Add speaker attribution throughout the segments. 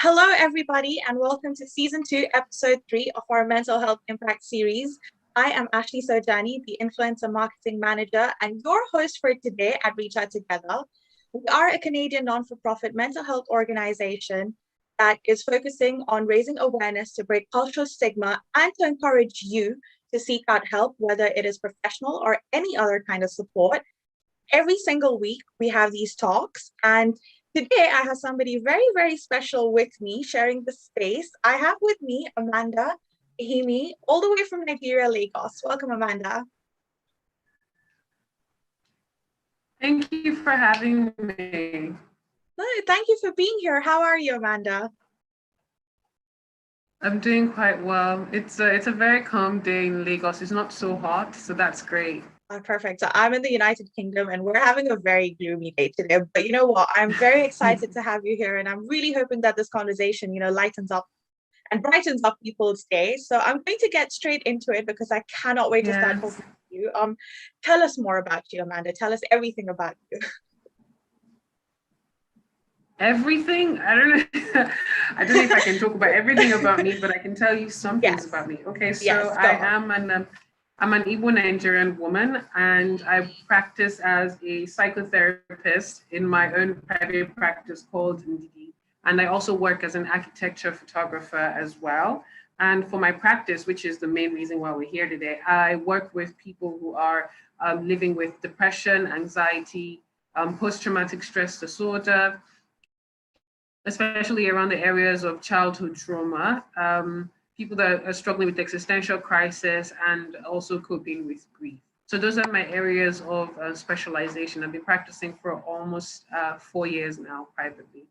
Speaker 1: Hello, everybody, and welcome to Season 2, Episode 3 of our Mental Health Impact series. I am Aashni Sawjani, the Influencer Marketing Manager, and your host for today at Reach Out Together. We are a Canadian non-for-profit mental health organization that is focusing on raising awareness to break cultural stigma and to encourage you to seek out help, whether it is professional or any other kind of support. Every single week, we have these talks, and today I have somebody very, very special with me sharing the space. I have with me Amanda, Iheme, all the way from Nigeria, Lagos. Welcome, Amanda.
Speaker 2: Thank you for having me.
Speaker 1: Thank you for being here. How are you, Amanda?
Speaker 2: I'm doing quite well. It's a very calm day in Lagos. It's not so hot, so that's great.
Speaker 1: Perfect. So I'm in the United Kingdom and we're having a very gloomy day today. But you know what? I'm very excited to have you here, and I'm really hoping that this conversation, lightens up and brightens up people's day. So I'm going to get straight into it because I cannot wait to start talking to you. Tell us more about you, Amanda. Tell us everything about you.
Speaker 2: Everything? I don't know. I don't know if I can talk about everything about me, but I can tell you some things about me. Okay, so
Speaker 1: yes,
Speaker 2: I'm an Igbo Nigerian woman, and I practice as a psychotherapist in my own private practice called Ndidi. And I also work as an architecture photographer as well. And for my practice, which is the main reason why we're here today, I work with people who are living with depression, anxiety, post-traumatic stress disorder, especially around the areas of childhood trauma, people that are struggling with existential crisis and also coping with grief. So those are my areas of specialization. I've been practicing for almost 4 years now privately.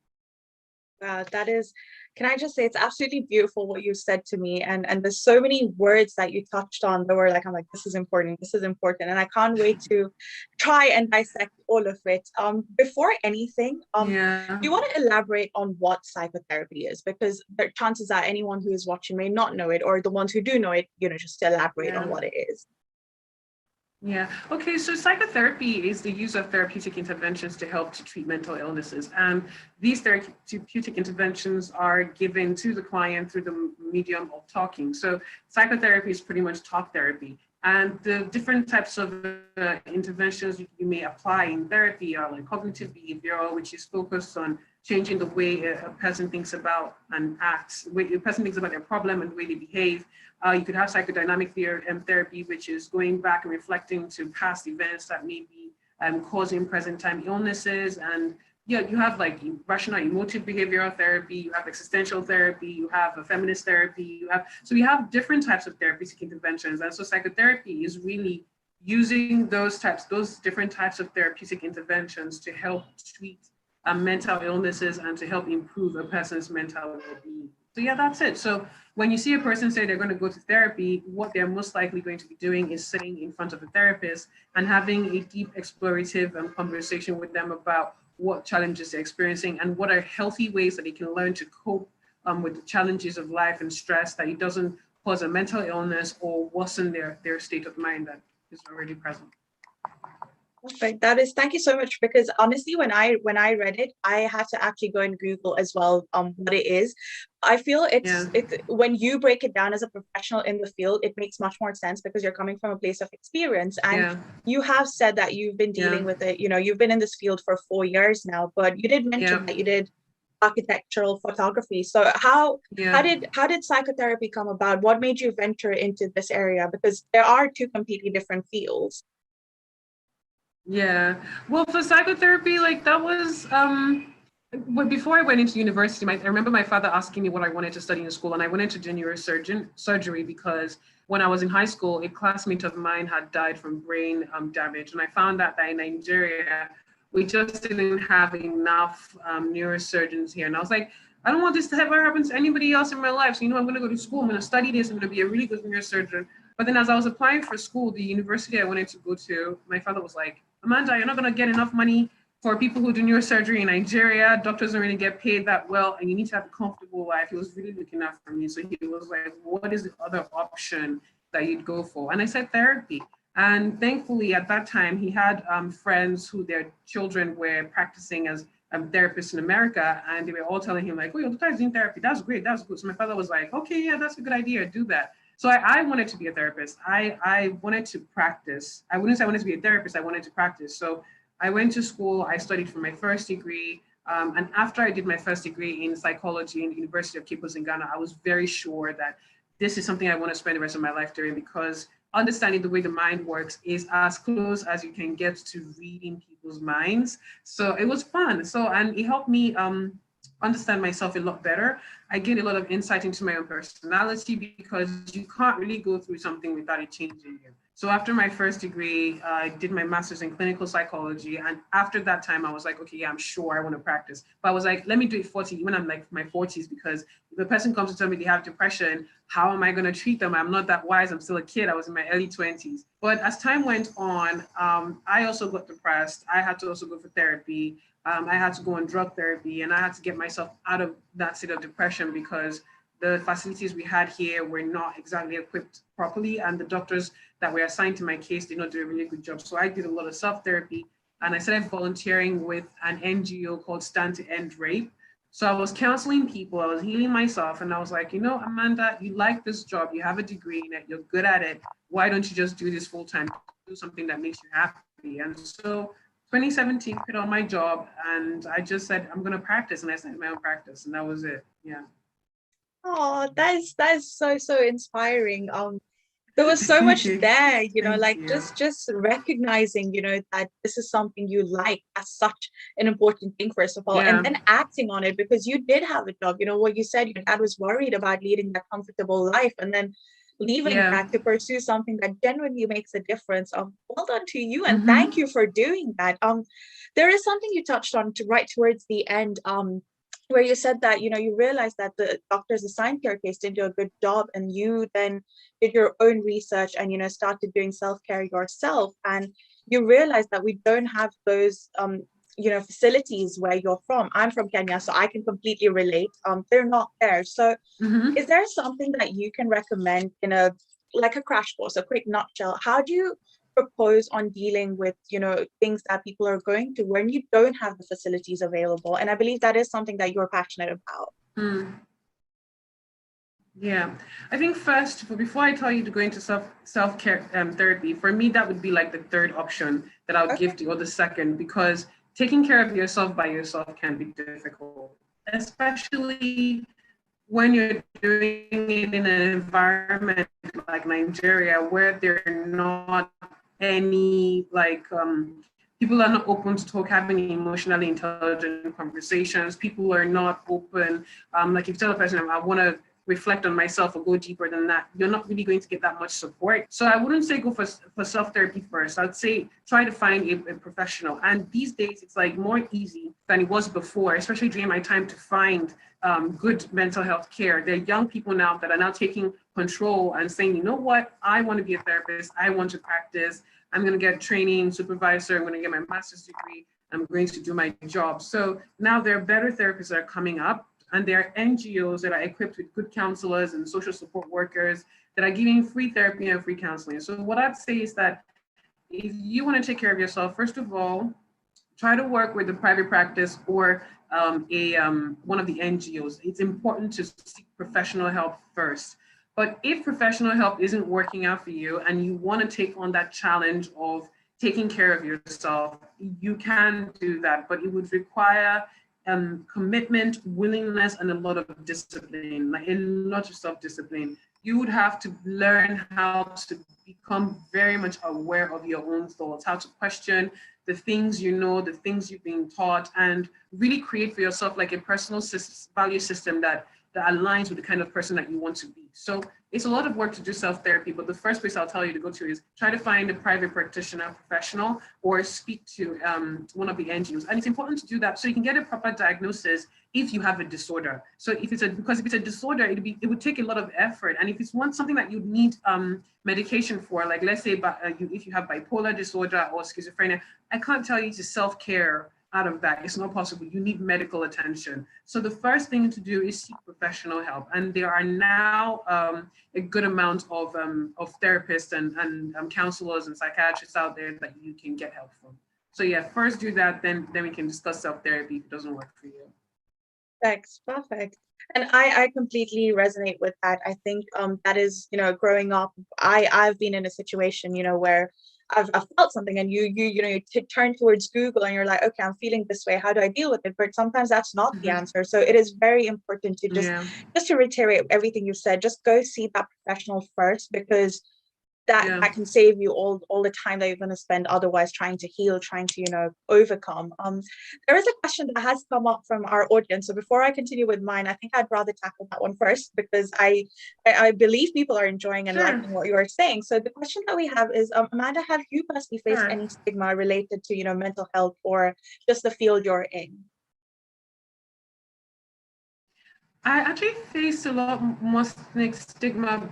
Speaker 1: That is, can I just say, it's absolutely beautiful what you said to me. And there's so many words that you touched on that were like, I'm like, this is important, this is important. And I can't wait to try and dissect all of it. Before anything, do you want to elaborate on what psychotherapy is? Because the chances are anyone who is watching may not know it, or the ones who do know it, just elaborate on what it is.
Speaker 2: Yeah. Okay. So psychotherapy is the use of therapeutic interventions to help to treat mental illnesses. And these therapeutic interventions are given to the client through the medium of talking. So psychotherapy is pretty much talk therapy. And the different types of interventions you may apply in therapy are like cognitive behavioral, which is focused on changing the way a person thinks about and acts, the way a person thinks about their problem and the way they behave. You could have psychodynamic therapy, which is going back and reflecting to past events that may be causing present time illnesses. And yeah, you have like rational emotive behavioral therapy, you have existential therapy, you have a feminist therapy, so we have different types of therapeutic interventions. And so psychotherapy is really using those different types of therapeutic interventions to help treat mental illnesses and to help improve a person's mental well-being. So yeah, that's it. So when you see a person say they're going to go to therapy, what they're most likely going to be doing is sitting in front of a therapist and having a deep explorative conversation with them about what challenges they're experiencing and what are healthy ways that they can learn to cope with the challenges of life and stress, that it doesn't cause a mental illness or worsen their state of mind that is already present.
Speaker 1: Perfect. Thank you so much, because honestly, when I read it, I had to actually go and Google as well what it is. I feel it's when you break it down as a professional in the field, it makes much more sense because you're coming from a place of experience. And you have said that you've been dealing with it, you've been in this field for 4 years now, but you did mention that you did architectural photography. So how did psychotherapy come about? What made you venture into this area? Because there are two completely different fields.
Speaker 2: Yeah, well, for psychotherapy, like that was before I went into university. I remember my father asking me what I wanted to study in school, and I went into surgery because when I was in high school, a classmate of mine had died from brain damage, and I found out that in Nigeria we just didn't have enough neurosurgeons here, and I was like, I don't want this to ever happen to anybody else in my life. So I'm going to go to school. I'm going to study this. I'm going to be a really good neurosurgeon. But then as I was applying for school, the university I wanted to go to, my father was like, Amanda, you're not going to get enough money for people who do neurosurgery in Nigeria. Doctors don't really get paid that well, and you need to have a comfortable life. He was really looking out for me. So he was like, what is the other option that you'd go for? And I said therapy. And thankfully, at that time, he had friends who their children were practicing as therapists in America, and they were all telling him like, "Oh, your daughter is doing therapy. That's great. That's good." So my father was like, "Okay, yeah, that's a good idea. Do that." So I wanted to be a therapist. I wanted to practice. I wouldn't say I wanted to be a therapist. I wanted to practice. So I went to school. I studied for my first degree. And after I did my first degree in psychology in the University of Cape Coast in Ghana, I was very sure that this is something I want to spend the rest of my life doing, because understanding the way the mind works is as close as you can get to reading people's minds. So it was fun. So, and it helped me understand myself a lot better. I gained a lot of insight into my own personality, because you can't really go through something without it changing you. So after my first degree, I did my master's in clinical psychology. And after that time, I was like, okay, yeah, I'm sure I want to practice. But I was like, let me do it 40, when I'm like my 40s, because if a person comes to tell me they have depression, how am I going to treat them? I'm not that wise. I'm still a kid. I was in my early 20s. But as time went on, I also got depressed. I had to also go for therapy. I had to go on drug therapy, and I had to get myself out of that state of depression, because the facilities we had here were not exactly equipped properly, and the doctors that were assigned to my case did not do a really good job. So I did a lot of self-therapy, and I started volunteering with an NGO called Stand to End Rape. So I was counseling people, I was healing myself, and I was like, you know, Amanda, you like this job, you have a degree in it, you're good at it. Why don't you just do this full time? Do something that makes you happy. And so 2017, quit on my job, and I just said, I'm going to practice. And I started my own practice, and that was it. Yeah.
Speaker 1: Oh, that is so inspiring. There was so much there, like
Speaker 2: you.
Speaker 1: just recognizing, that this is something you like as such an important thing, first of all, and then acting on it, because you did have a job. What you said, your dad was worried about leading that comfortable life, and then leaving that to pursue something that genuinely makes a difference. Well done to you, and thank you for doing that. There is something you touched on right towards the end, where you said that you realized that the doctors assigned to your case didn't do a good job, and you then did your own research and started doing self-care yourself, and you realized that we don't have those facilities where you're from. I'm from Kenya, so I can completely relate. They're not there. So is there something that you can recommend in a crash course, a quick nutshell? How do you propose on dealing with things that people are going to when you don't have the facilities available? And I believe that is something that you're passionate about.
Speaker 2: Yeah, I think first, before I tell you to go into self-care therapy, for me that would be like the third option that I would give to you, or the second, because taking care of yourself by yourself can be difficult, especially when you're doing it in an environment like Nigeria, where there are not any people are not open to talk, having emotionally intelligent conversations. People are not open. Like if you tell a person, I want to reflect on myself or go deeper than that, you're not really going to get that much support. So I wouldn't say go for self-therapy first. I'd say try to find a professional. And these days it's like more easy than it was before, especially during my time, to find good mental health care. There are young people now that are now taking control and saying, you know what, I want to be a therapist. I want to practice. I'm going to get training, supervisor. I'm going to get my master's degree. I'm going to do my job. So now there are better therapists that are coming up, and there are NGOs that are equipped with good counselors and social support workers that are giving free therapy and free counseling. So what I'd say is that if you want to take care of yourself, first of all, try to work with a private practice or one of the NGOs. It's important to seek professional help first. But if professional help isn't working out for you and you want to take on that challenge of taking care of yourself, you can do that, but it would require commitment, willingness, and a lot of discipline, like a lot of self-discipline. You would have to learn how to become very much aware of your own thoughts, how to question the things you know, the things you've been taught, and really create for yourself like a personal value system that aligns with the kind of person that you want to be. So it's a lot of work to do self-therapy, but the first place I'll tell you to go to is try to find a private practitioner, professional, or speak to one of the NGOs. And it's important to do that so you can get a proper diagnosis if you have a disorder. So because if it's a disorder, it would take a lot of effort. And if it's something that you need medication for, like let's say if you have bipolar disorder or schizophrenia, I can't tell you to self-care out of that. It's not possible. You need medical attention. So the first thing to do is seek professional help. And there are now a good amount of therapists and counselors and psychiatrists out there that you can get help from. So yeah, first do that, then we can discuss self-therapy if it doesn't work for you.
Speaker 1: Perfect, perfect. And I completely resonate with that. I think that is, growing up, I've been in a situation, where I've felt something, and you turn towards Google and you're like, okay, I'm feeling this way. How do I deal with it? But sometimes that's not the answer. So it is very important to just to reiterate everything you said, just go see that professional first, because that can save you all the time that you're going to spend otherwise trying to heal, trying to overcome. There is a question that has come up from our audience, so before I continue with mine, I think I'd rather tackle that one first, because I believe people are enjoying and liking what you are saying. So the question that we have is, Amanda, have you personally faced any stigma related to mental health, or just the field you're in?
Speaker 2: I actually faced a lot more stigma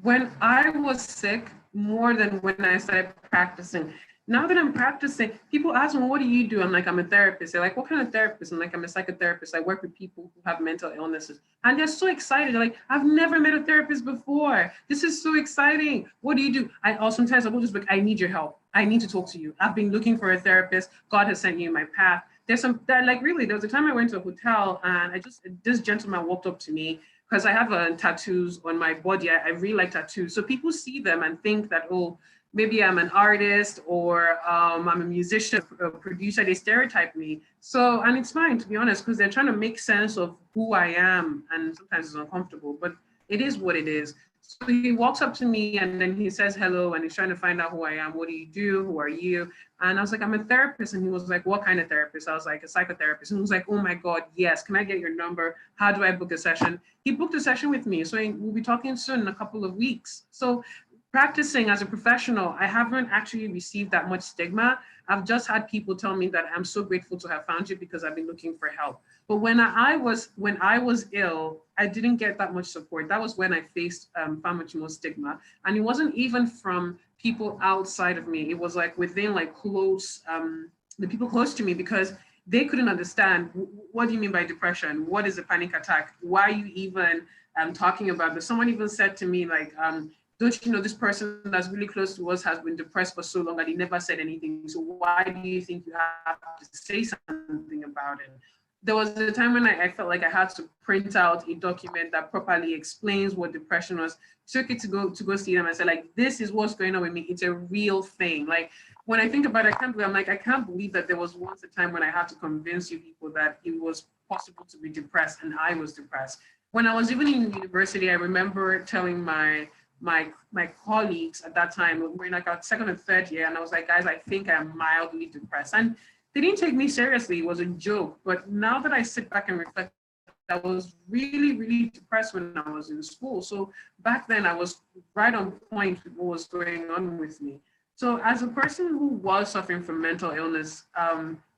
Speaker 2: when I was sick, more than when I started practicing. Now that I'm practicing, people ask me, what do you do? I'm like, I'm a therapist. They're like, what kind of therapist? I'm like, I'm a psychotherapist. I work with people who have mental illnesses. And they're so excited. They're like, I've never met a therapist before. This is so exciting. What do you do? Sometimes I will just be like, I need your help. I need to talk to you. I've been looking for a therapist. God has sent you in my path. There's some that, like, really, there was a time I went to a hotel and this gentleman walked up to me because I have tattoos on my body. I really like tattoos. So people see them and think that, oh, maybe I'm an artist, or I'm a musician, a producer. They stereotype me. So, and it's fine, to be honest, because they're trying to make sense of who I am. And sometimes it's uncomfortable, but it is what it is. So he walks up to me and then he says hello, and he's trying to find out who I am. What do you do? Who are you? And I was like, I'm a therapist. And he was like, what kind of therapist? I was like, a psychotherapist. And he was like, oh my God, yes. Can I get your number? How do I book a session? He booked a session with me. So we'll be talking soon in a couple of weeks. So practicing as a professional, I haven't actually received that much stigma. I've just had people tell me that I'm so grateful to have found you because I've been looking for help. But when I was ill, I didn't get that much support. That was when I faced far much more stigma. And it wasn't even from people outside of me. It was like within like close, the people close to me, because they couldn't understand, what do you mean by depression? What is a panic attack? Why are you even talking about this? Someone even said to me like, don't you know this person that's really close to us has been depressed for so long and he never said anything. So why do you think you have to say something about it? There was a time when I felt like I had to print out a document that properly explains what depression was. Took it to go see them. I said, like, this is what's going on with me. It's a real thing. Like, when I think about it, I can't believe that there was once a time when I had to convince you people that it was possible to be depressed, and I was depressed. When I was even in university, I remember telling my colleagues at that time, we're in like our second and third year, and I was like, guys, I think I'm mildly depressed. And they didn't take me seriously. It was a joke. But now that I sit back and reflect, I was really, really depressed when I was in school. So back then I was right on point with what was going on with me. So as a person who was suffering from mental illness,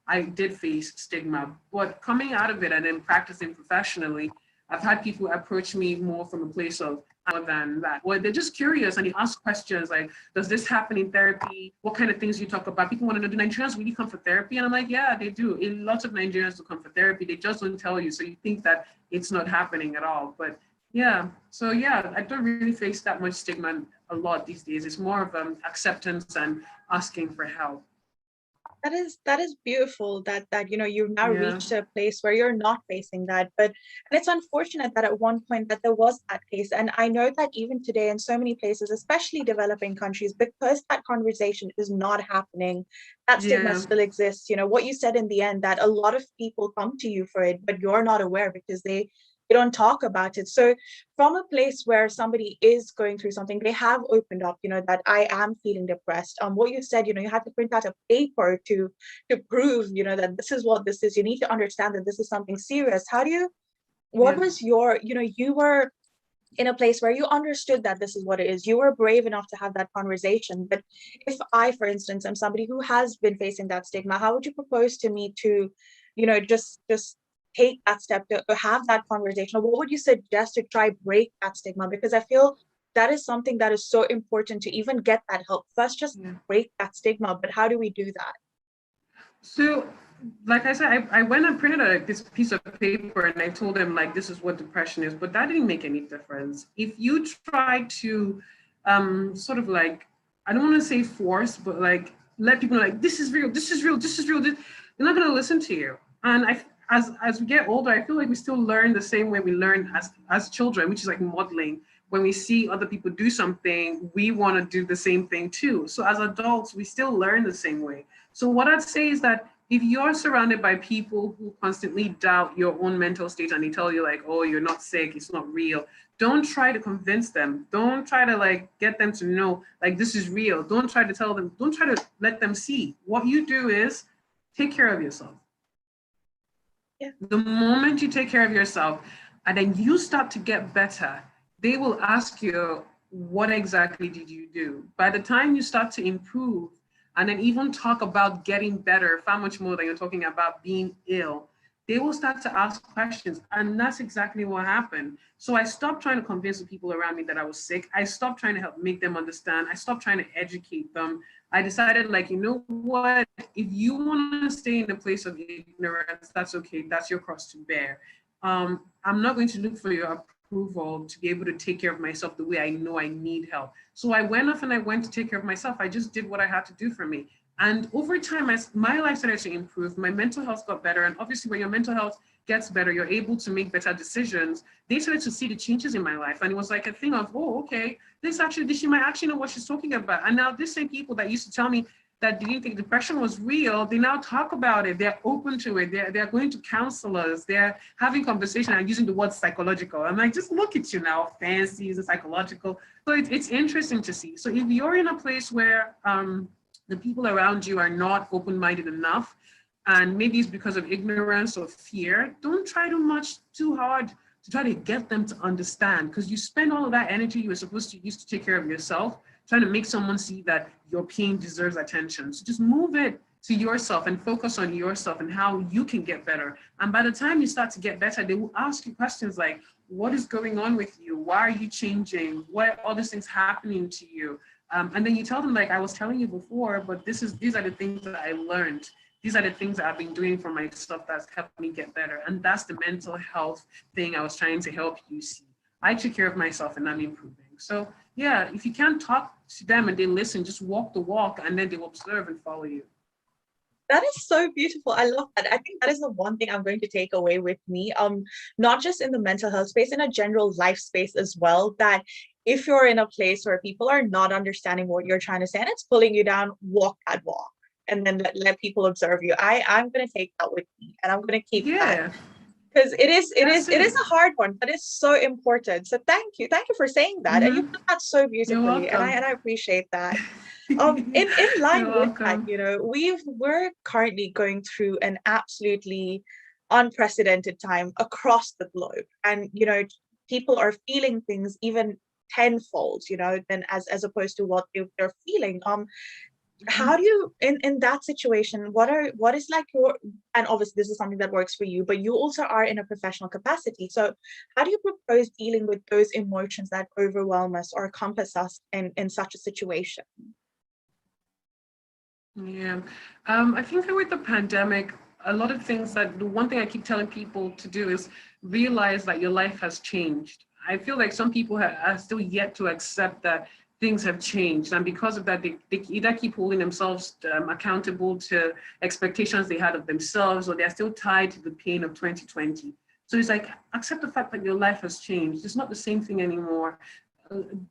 Speaker 2: I did face stigma. But coming out of it and then practicing professionally, I've had people approach me more from a place of more than that. Or they're just curious and they ask questions like, does this happen in therapy? What kind of things do you talk about? People want to know, do Nigerians really come for therapy? And I'm like, yeah, they do. Lots of Nigerians do come for therapy. They just don't tell you. So you think that it's not happening at all. But yeah, so yeah, I don't really face that much stigma a lot these days. It's more of acceptance and asking for help.
Speaker 1: That is beautiful that you've now reached a place where you're not facing that. But and it's unfortunate that at one point that there was that case. And I know that even today in so many places, especially developing countries, because that conversation is not happening, that stigma still exists. What you said in the end, that a lot of people come to you for it, but you're not aware because they don't talk about it. So from a place where somebody is going through something, they have opened up, that I am feeling depressed. What you said, you had to print out a paper to prove, that this is what this is. You need to understand that this is something serious. What was your, you were in a place where you understood that this is what it is. You were brave enough to have that conversation. But if I, for instance, am somebody who has been facing that stigma, how would you propose to me to, just take that step to have that conversation? Or what would you suggest to try break that stigma? Because I feel that is something that is so important to even get that help. First, just break that stigma. But how do we do that?
Speaker 2: So, like I said, I went and printed this piece of paper and I told them, like, this is what depression is, but that didn't make any difference. If you try to sort of like, I don't want to say force, but like let people know, like, this is real, this is real, this is real, they're not going to listen to you. And as we get older, I feel like we still learn the same way we learn as children, which is like modeling. When we see other people do something, we want to do the same thing too. So as adults, we still learn the same way. So what I'd say is that if you're surrounded by people who constantly doubt your own mental state and they tell you like, oh, you're not sick, it's not real, don't try to convince them. Don't try to like get them to know like this is real. Don't try to tell them, don't try to let them see. What you do is take care of yourself.
Speaker 1: Yeah.
Speaker 2: The moment you take care of yourself and then you start to get better, they will ask you, what exactly did you do? By the time you start to improve and then even talk about getting better, far much more than you're talking about being ill, they will start to ask questions. And that's exactly what happened. So I stopped trying to convince the people around me that I was sick. I stopped trying to help make them understand. I stopped trying to educate them. I decided, like, you know what? If you want to stay in a place of ignorance, that's okay. That's your cross to bear. I'm not going to look for your approval to be able to take care of myself the way I know I need help. So I went off and I went to take care of myself. I just did what I had to do for me. And over time, as my life started to improve, my mental health got better. And obviously, when your mental health gets better, you're able to make better decisions. They started to see the changes in my life. And it was like a thing of, oh, okay, she might actually know what she's talking about. And now these same people that used to tell me that didn't think depression was real, they now talk about it. They're open to it. They're going to counselors. They're having conversation and using the word psychological. I'm like, just look at you now, fancy and psychological. So it's interesting to see. So if you're in a place where the people around you are not open-minded enough, and maybe it's because of ignorance or fear, don't try too hard to try to get them to understand, because you spend all of that energy you were supposed to use to take care of yourself trying to make someone see that your pain deserves attention. So just move it to yourself and focus on yourself and how you can get better. And by the time you start to get better, they will ask you questions like, what is going on with you? Why are you changing? Why are all these things happening to you? And then you tell them, like, I was telling you before, but these are the things that I learned. These are the things that I've been doing for myself that's helped me get better. And that's the mental health thing I was trying to help you see. I took care of myself and I'm improving. So yeah, if you can't talk to them and they listen, just walk the walk and then they will observe and follow you.
Speaker 1: That is so beautiful. I love that. I think that is the one thing I'm going to take away with me. Not just in the mental health space, in a general life space as well, that if you're in a place where people are not understanding what you're trying to say and it's pulling you down, walk that walk and then let people observe you. I'm going to take that with me and I'm going to keep that. Because it is a hard one, but it's so important. So thank you for saying that, and you put that so beautifully, and I appreciate that. In line with that, you know, we're currently going through an absolutely unprecedented time across the globe, and you know, people are feeling things even tenfold, you know, than as opposed to what they're feeling. How do you in that situation, what is like your, and obviously this is something that works for you, but you also are in a professional capacity, so how do you propose dealing with those emotions that overwhelm us or encompass us in such a situation?
Speaker 2: Yeah, I think with the pandemic, a lot of things, that the one thing I keep telling people to do is realize that your life has changed. I feel like some people are still yet to accept that things have changed. And because of that, they either keep holding themselves accountable to expectations they had of themselves, or they're still tied to the pain of 2020. So it's like, accept the fact that your life has changed. It's not the same thing anymore.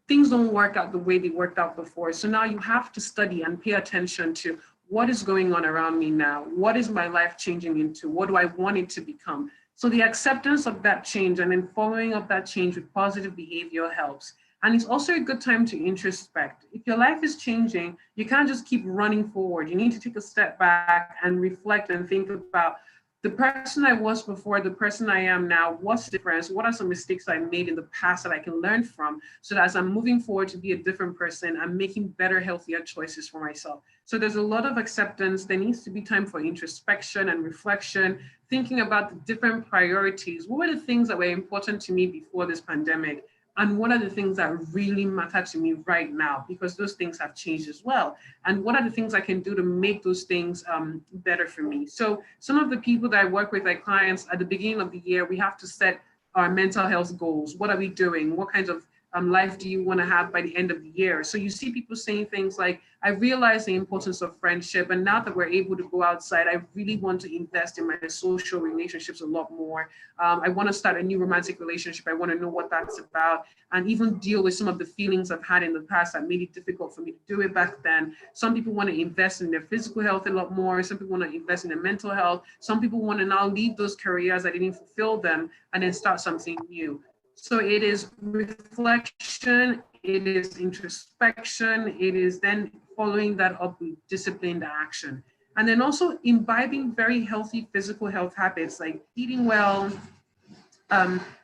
Speaker 2: Things don't work out the way they worked out before. So now you have to study and pay attention to what is going on around me now. What is my life changing into? What do I want it to become? So the acceptance of that change and then following up that change with positive behavior helps. And it's also a good time to introspect. If your life is changing, you can't just keep running forward. You need to take a step back and reflect and think about the person I was before, the person I am now. What's the difference? What are some mistakes I made in the past that I can learn from, so that as I'm moving forward to be a different person, I'm making better, healthier choices for myself. So there's a lot of acceptance. There needs to be time for introspection and reflection, thinking about the different priorities. What were the things that were important to me before this pandemic? And what are the things that really matter to me right now? Because those things have changed as well. And what are the things I can do to make those things better for me? So some of the people that I work with, like clients, at the beginning of the year, we have to set our mental health goals. What are we doing? What kinds of life do you want to have by the end of the year? So you see people saying things like, I realize the importance of friendship. And now that we're able to go outside, I really want to invest in my social relationships a lot more. I want to start a new romantic relationship. I want to know what that's about and even deal with some of the feelings I've had in the past that made it difficult for me to do it back then. Some people want to invest in their physical health a lot more. Some people want to invest in their mental health. Some people want to now leave those careers that didn't fulfill them and then start something new. So it is reflection, it is introspection, it is then following that up with disciplined action. And then also imbibing very healthy physical health habits like eating well,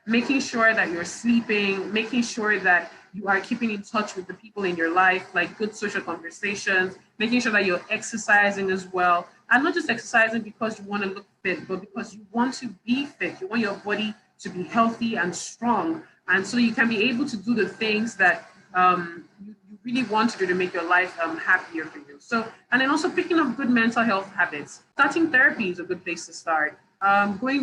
Speaker 2: making sure that you're sleeping, making sure that you are keeping in touch with the people in your life, like good social conversations, making sure that you're exercising as well. And not just exercising because you want to look fit, but because you want to be fit. You want your body to be healthy and strong. And so you can be able to do the things that you really want to do to make your life happier for you. So, and then also picking up good mental health habits. Starting therapy is a good place to start.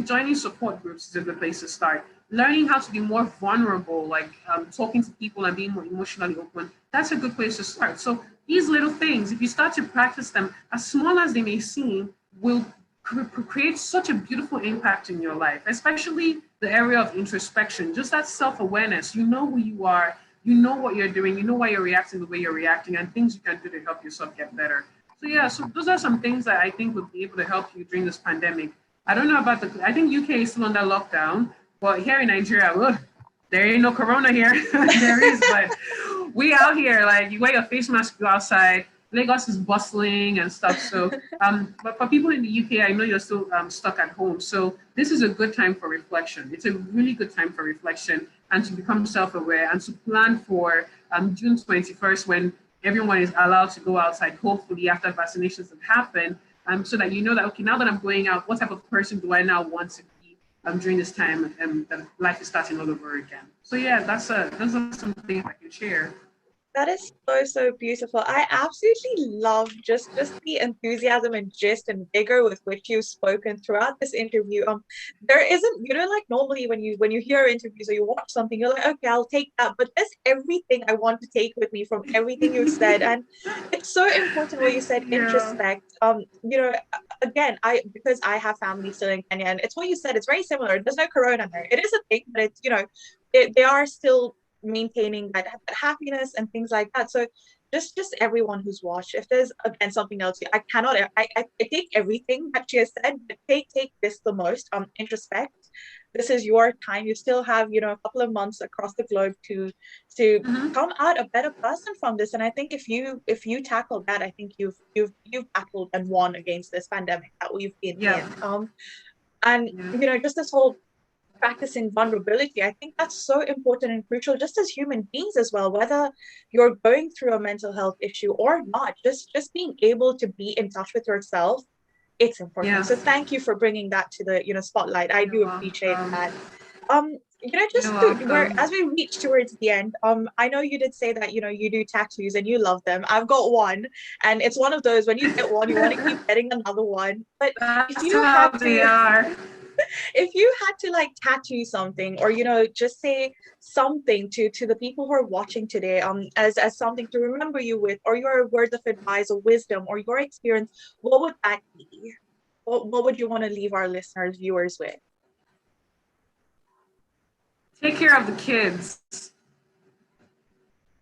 Speaker 2: Joining support groups is a good place to start. Learning how to be more vulnerable, like talking to people and being more emotionally open, that's a good place to start. So these little things, if you start to practice them, as small as they may seem, will create such a beautiful impact in your life, especially the area of introspection, just that self-awareness. You know who you are, you know what you're doing, you know why you're reacting the way you're reacting, and things you can do to help yourself get better. So yeah, so those are some things that I think would be able to help you during this pandemic. I don't know about I think UK is still under lockdown, but here in Nigeria, ugh, there ain't no corona here. There is, but we out here, like you wear your face mask, go outside. Lagos is bustling and stuff. So, but for people in the UK, I know you're still stuck at home. So this is a good time for reflection. It's a really good time for reflection and to become self-aware and to plan for June 21st when everyone is allowed to go outside, hopefully after vaccinations have happened, so that you know that, okay, now that I'm going out, what type of person do I now want to be during this time that life is starting all over again. So yeah, those are some things I can share.
Speaker 1: That is so, so beautiful. I absolutely love just the enthusiasm and gist and vigor with which you've spoken throughout this interview. There isn't, like normally when you hear interviews or you watch something, you're like, okay, I'll take that. But there's everything I want to take with me from everything you've said. And it's so important what you said, introspect. Again, because I have family still in Kenya, and it's what you said, it's very similar. There's no corona there. It is a thing, but it's, they are still maintaining that happiness and things like that. So just everyone who's watched, if there's again something else, I take everything that she has said, but take this the most. Introspect. This is your time. You still have a couple of months across the globe to come out a better person from this. And I think if you tackle that, I think you've battled and won against this pandemic that we've been in. And just this whole practicing vulnerability, I think that's so important and crucial just as human beings as well, whether you're going through a mental health issue or not, just being able to be in touch with yourself, it's important. So thank you for bringing that to the spotlight. I do appreciate that. As we reach towards the end, I know you did say that you do tattoos and you love them. I've got one, and it's one of those when you get one you want to keep getting another one. But
Speaker 2: if you
Speaker 1: had to like tattoo something or just say something to the people who are watching today, as something to remember you with, or your words of advice or wisdom or your experience, what would that be? What would you want to leave our listeners, viewers with?
Speaker 2: Take care of the kids.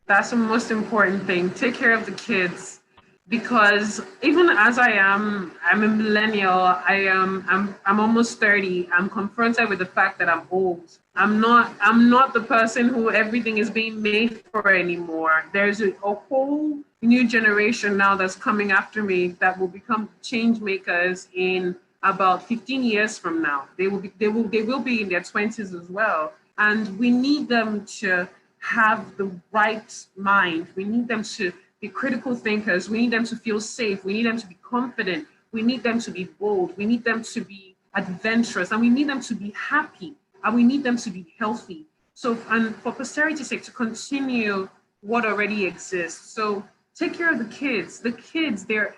Speaker 2: That's the most important thing. Take care of the kids. Because even as I'm a millennial, I'm almost 30. I'm confronted with the fact that I'm old. I'm not the person who everything is being made for anymore. There's a whole new generation now that's coming after me that will become change makers in about 15 years from now. They will be in their 20s as well. And we need them to have the right mind. We need them to be critical thinkers. We need them to feel safe. We need them to be confident. We need them to be bold. We need them to be adventurous, and we need them to be happy, and we need them to be healthy. So, and for posterity's sake, to continue what already exists. So take care of the kids. The kids, they're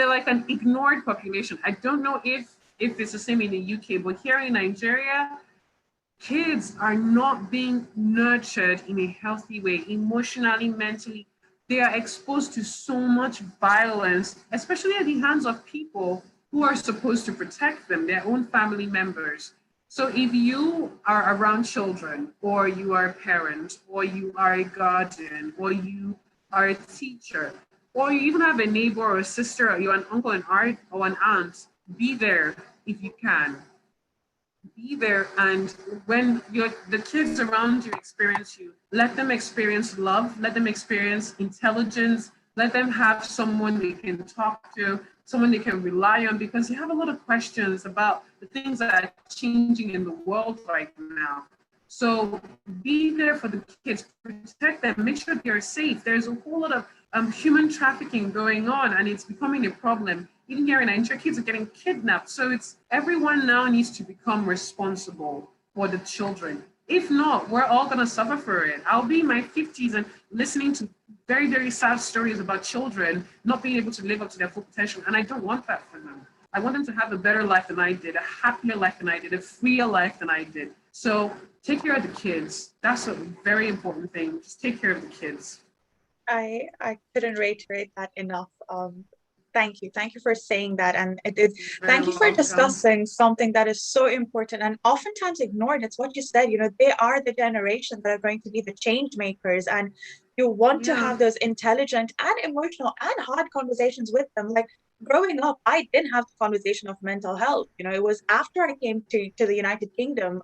Speaker 2: like an ignored population. I don't know if it's the same in the UK, but here in Nigeria, kids are not being nurtured in a healthy way, emotionally, mentally. They are exposed to so much violence, especially at the hands of people who are supposed to protect them, their own family members. So if you are around children, or you are a parent, or you are a guardian, or you are a teacher, or you even have a neighbor or a sister, or you're an uncle and aunt or an aunt, be there if you can. Be there, and when the kids around you experience you, let them experience love, let them experience intelligence, let them have someone they can talk to, someone they can rely on, because they have a lot of questions about the things that are changing in the world right now. So be there for the kids, protect them, make sure they're safe. There's a whole lot of human trafficking going on, and it's becoming a problem. Even here in Nigeria, kids are getting kidnapped. So it's everyone now needs to become responsible for the children. If not, we're all going to suffer for it. I'll be in my 50s and listening to very, very sad stories about children not being able to live up to their full potential. And I don't want that for them. I want them to have a better life than I did, a happier life than I did, a freer life than I did. So take care of the kids. That's a very important thing. Just take care of the kids.
Speaker 1: I couldn't reiterate that enough. Thank you. Thank you for saying that. And thank you for discussing something that is so important and oftentimes ignored. It's what you said, they are the generation that are going to be the change makers. And you want to have those intelligent and emotional and hard conversations with them. Like growing up, I didn't have the conversation of mental health. It was after I came to the United Kingdom,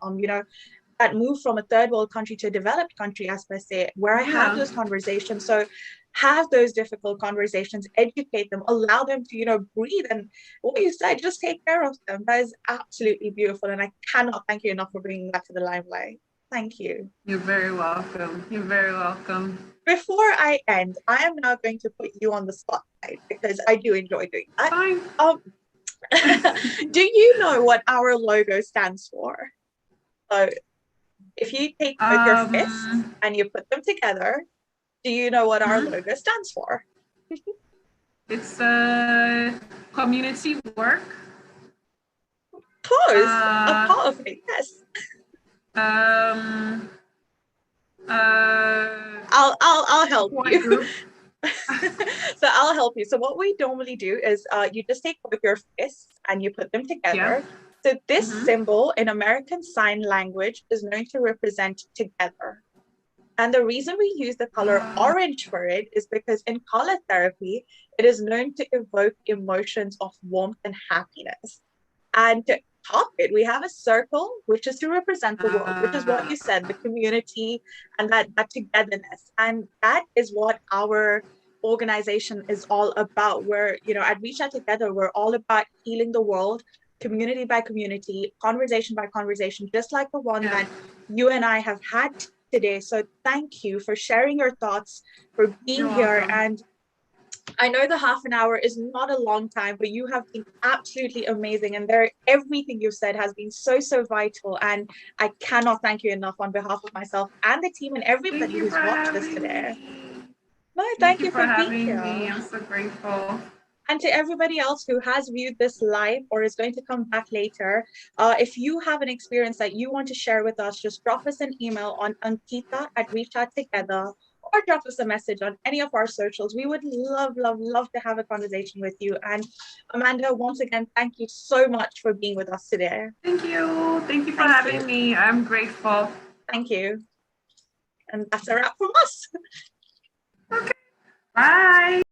Speaker 1: that move from a third world country to a developed country, as per se, where I have those conversations. So have those difficult conversations, educate them, allow them to, breathe. And what you said, just take care of them. That is absolutely beautiful. And I cannot thank you enough for bringing that to the limelight. Thank you.
Speaker 2: You're very welcome. You're very welcome.
Speaker 1: Before I end, I am now going to put you on the spotlight because I do enjoy doing that.
Speaker 2: Fine.
Speaker 1: Do you know what our logo stands for? So if you take both your fists and you put them together, do you know what our logo stands for?
Speaker 2: It's community work.
Speaker 1: Close. A part of it, yes. I'll help you. So I'll help you. So what we normally do is you just take both your fists and you put them together. So this symbol in American Sign Language is known to represent together. And the reason we use the color orange for it is because in color therapy, it is known to evoke emotions of warmth and happiness. And to top it, we have a circle, which is to represent the world, which is what you said, the community and that togetherness. And that is what our organization is all about. We're, at Reach Out Together, we're all about healing the world, community by community, conversation by conversation, just like the one that you and I have had today. So thank you for sharing your thoughts, for being here. And I know the half an hour is not a long time, but you have been absolutely amazing. And everything you've said has been so, so vital. And I cannot thank you enough on behalf of myself and the team and everybody who's watched this today. No, thank you for being here.
Speaker 2: I'm so grateful.
Speaker 1: And to everybody else who has viewed this live or is going to come back later, if you have an experience that you want to share with us, just drop us an email on Ankita@reachouttogether or drop us a message on any of our socials. We would love, love, love to have a conversation with you. And Amanda, once again, thank you so much for being with us today.
Speaker 2: Thank you. Thank you for having me. I'm grateful.
Speaker 1: Thank you. And that's a wrap from us.
Speaker 2: Okay. Bye.